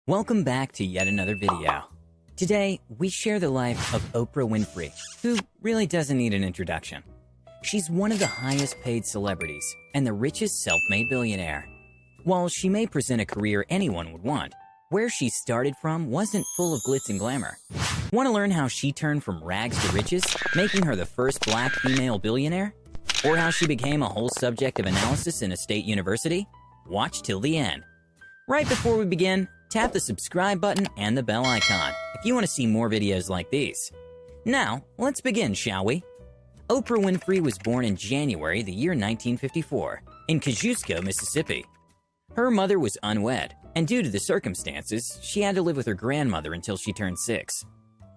Welcome back to yet another video. Today, we share the life of Oprah Winfrey, who really doesn't need an introduction. She's one of the highest paid celebrities and the richest self-made billionaire. While she may present a career anyone would want, where she started from wasn't full of glitz and glamour. Want to learn how she turned from rags to riches, making her the first black female billionaire? Or how she became a whole subject of analysis in a state university? Watch till the end. Right before we begin, tap the subscribe button and the bell icon if you want to see more videos like these. Now, let's begin, shall we? Oprah Winfrey was born in January the year 1954 in Kosciuszko, Mississippi. Her mother was unwed, and due to the circumstances, she had to live with her grandmother until she turned 6.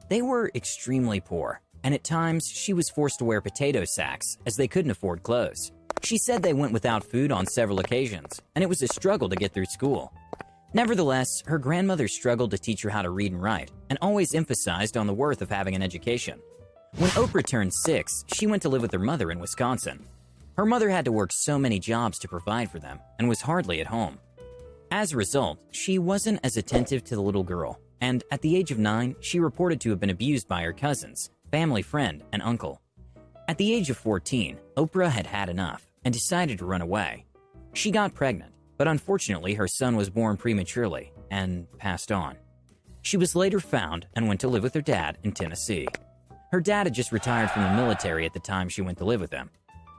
They were extremely poor, and at times she was forced to wear potato sacks as they couldn't afford clothes. She said they went without food on several occasions, and it was a struggle to get through school. Nevertheless, her grandmother struggled to teach her how to read and write, and always emphasized on the worth of having an education. When Oprah turned 6, she went to live with her mother in Wisconsin. Her mother had to work so many jobs to provide for them, and was hardly at home. As a result, she wasn't as attentive to the little girl, and at the age of 9, she reported to have been abused by her cousins, family friend, and uncle. At the age of 14, Oprah had had enough and decided to run away. She got pregnant, but unfortunately her son was born prematurely and passed on. She was later found and went to live with her dad in Tennessee. Her dad had just retired from the military at the time she went to live with him.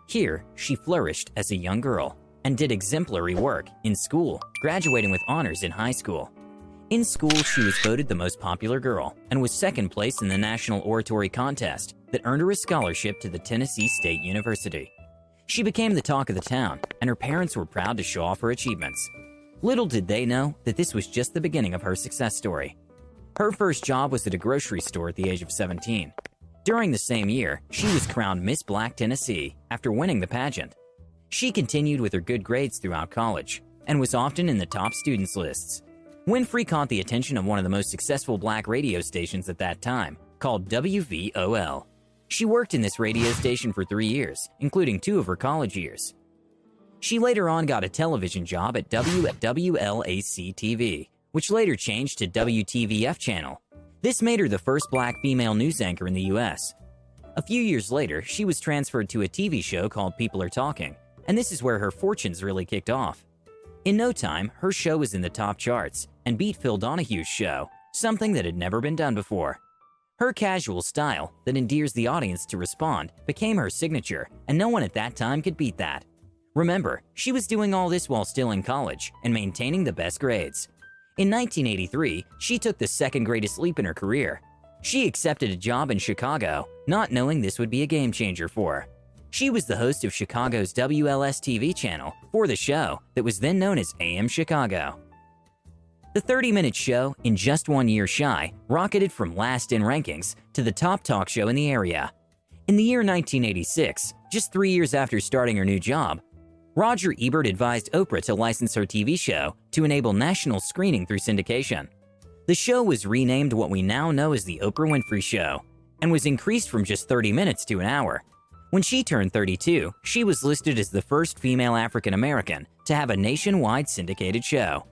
Here, she flourished as a young girl and did exemplary work in school, graduating with honors in high school. In school, she was voted the most popular girl and was second place in the National Oratory Contest that earned her a scholarship to the Tennessee State University. She became the talk of the town, and her parents were proud to show off her achievements. Little did they know that this was just the beginning of her success story. Her first job was at a grocery store at the age of 17. During the same year, she was crowned Miss Black Tennessee after winning the pageant. She continued with her good grades throughout college and was often in the top students lists. Winfrey caught the attention of one of the most successful black radio stations at that time, called WVOL. She worked in this radio station for 3 years, including 2 of her college years. She later on got a television job at WLAC-TV, which later changed to WTVF channel. This made her the first black female news anchor in the US. A few years later, she was transferred to a TV show called People Are Talking, and this is where her fortunes really kicked off. In no time, her show was in the top charts and beat Phil Donahue's show, something that had never been done before. Her casual style that endears the audience to respond became her signature, and no one at that time could beat that. Remember, she was doing all this while still in college and maintaining the best grades. In 1983, she took the second greatest leap in her career. She accepted a job in Chicago, not knowing this would be a game changer for her. She was the host of Chicago's WLS-TV channel for the show that was then known as AM Chicago. The 30-minute show, in just 1 year shy, rocketed from last in rankings to the top talk show in the area. In the year 1986, just 3 years after starting her new job, Roger Ebert advised Oprah to license her TV show to enable national screening through syndication. The show was renamed what we now know as The Oprah Winfrey Show and was increased from just 30 minutes to an hour. When she turned 32, she was listed as the first female African American to have a nationwide syndicated show.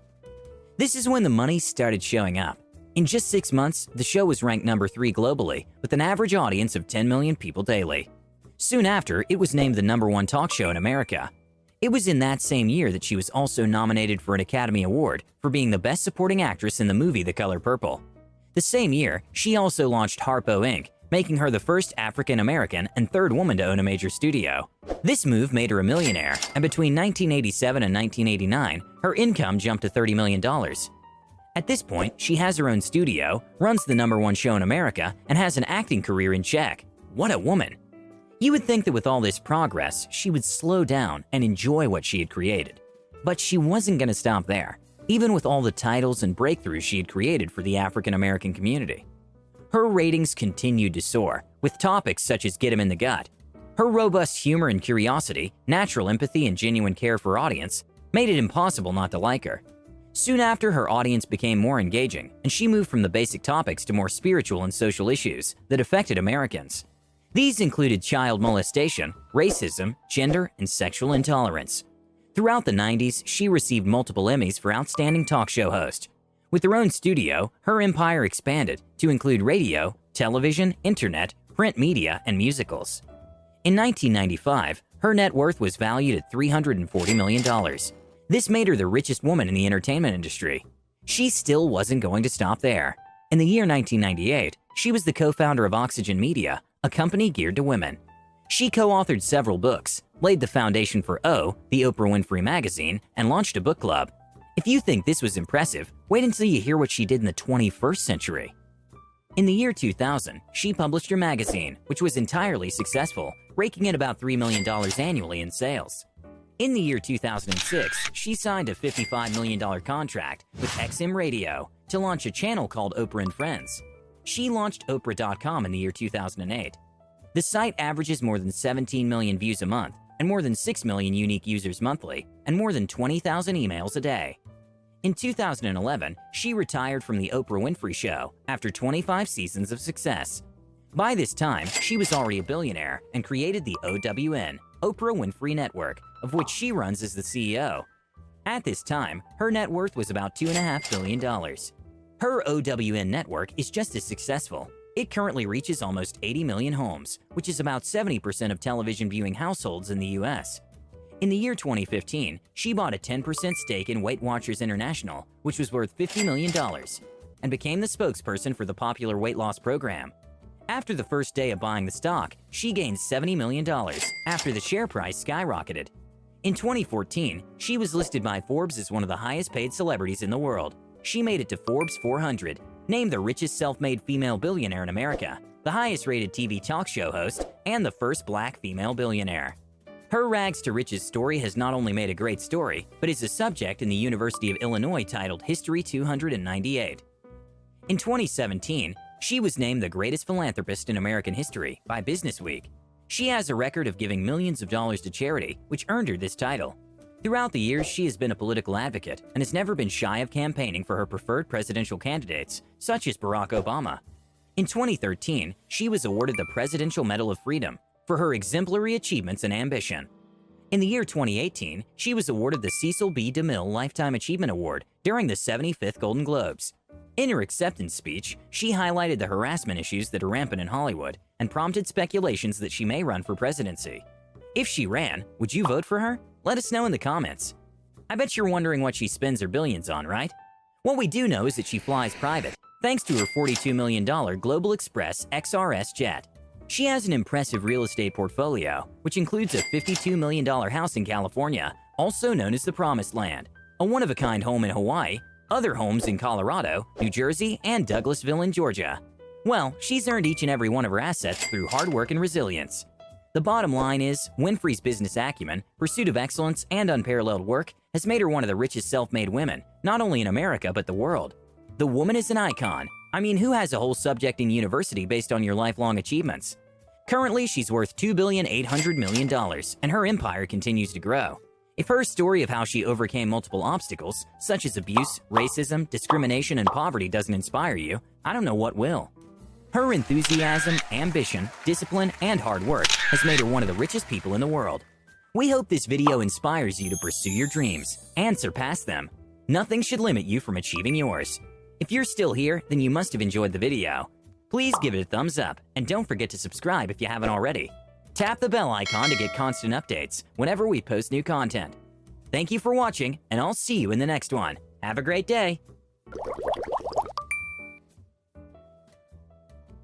This is when the money started showing up. In just 6 months, the show was ranked number 3 globally with an average audience of 10 million people daily. Soon after, it was named the number 1 talk show in America. It was in that same year that she was also nominated for an Academy Award for being the Best Supporting Actress in the movie The Color Purple. The same year, she also launched Harpo Inc., making her the first African American and 3rd woman to own a major studio. This move made her a millionaire, and between 1987 and 1989, her income jumped to $30 million. At this point, she has her own studio, runs the number 1 show in America, and has an acting career in check. What a woman! You would think that with all this progress, she would slow down and enjoy what she had created. But she wasn't going to stop there, even with all the titles and breakthroughs she had created for the African American community. Her ratings continued to soar, with topics such as Get 'em in the Gut. Her robust humor and curiosity, natural empathy, and genuine care for audience made it impossible not to like her. Soon after, her audience became more engaging, and she moved from the basic topics to more spiritual and social issues that affected Americans. These included child molestation, racism, gender, and sexual intolerance. Throughout the 90s, she received multiple Emmys for Outstanding Talk Show Host. With her own studio, her empire expanded to include radio, television, internet, print media, and musicals. In 1995, her net worth was valued at $340 million. This made her the richest woman in the entertainment industry. She still wasn't going to stop there. In the year 1998, she was the co-founder of Oxygen Media, a company geared to women. She co-authored several books, laid the foundation for O, the Oprah Winfrey magazine, and launched a book club. If you think this was impressive, wait until you hear what she did in the 21st century. In the year 2000, she published her magazine, which was entirely successful, raking in about $3 million annually in sales. In the year 2006, she signed a $55 million contract with XM Radio to launch a channel called Oprah and Friends. She launched Oprah.com in the year 2008. The site averages more than 17 million views a month, and more than 6 million unique users monthly, and more than 20,000 emails a day. In 2011, she retired from the Oprah Winfrey Show after 25 seasons of success. By this time, she was already a billionaire and created the OWN, Oprah Winfrey Network, of which she runs as the CEO. At this time, her net worth was about $2.5 billion. Her OWN network is just as successful. It currently reaches almost 80 million homes, which is about 70% of television viewing households in the US. In the year 2015, she bought a 10% stake in Weight Watchers International, which was worth $50 million, and became the spokesperson for the popular weight loss program. After the first day of buying the stock, she gained $70 million after the share price skyrocketed. In 2014, she was listed by Forbes as one of the highest paid celebrities in the world. She made it to Forbes 400, named the richest self-made female billionaire in America, the highest-rated TV talk show host, and the first black female billionaire. Her rags to riches story has not only made a great story, but is a subject in the University of Illinois titled History 298. In 2017, she was named the greatest philanthropist in American history by Businessweek. She has a record of giving millions of dollars to charity, which earned her this title. Throughout the years, she has been a political advocate and has never been shy of campaigning for her preferred presidential candidates, such as Barack Obama. In 2013, she was awarded the Presidential Medal of Freedom for her exemplary achievements and ambition. In the year 2018, she was awarded the Cecil B. DeMille Lifetime Achievement Award during the 75th Golden Globes. In her acceptance speech, she highlighted the harassment issues that are rampant in Hollywood and prompted speculations that she may run for presidency. If she ran, would you vote for her? Let us know in the comments. I bet you're wondering what she spends her billions on, right? What we do know is that she flies private, thanks to her $42 million Global Express XRS jet. She has an impressive real estate portfolio, which includes a $52 million house in California, also known as the Promised Land, a one-of-a-kind home in Hawaii, other homes in Colorado, New Jersey, and Douglasville in Georgia. Well, she's earned each and every one of her assets through hard work and resilience. The bottom line is, Winfrey's business acumen, pursuit of excellence, and unparalleled work has made her one of the richest self-made women, not only in America but the world. The woman is an icon. I mean, who has a whole subject in university based on your lifelong achievements? Currently, she's worth $2.8 billion, and her empire continues to grow. If her story of how she overcame multiple obstacles, such as abuse, racism, discrimination, and poverty doesn't inspire you, I don't know what will. Her enthusiasm, ambition, discipline, and hard work has made her one of the richest people in the world. We hope this video inspires you to pursue your dreams and surpass them. Nothing should limit you from achieving yours. If you're still here, then you must have enjoyed the video. Please give it a thumbs up, and don't forget to subscribe if you haven't already. Tap the bell icon to get constant updates whenever we post new content. Thank you for watching, and I'll see you in the next one. Have a great day!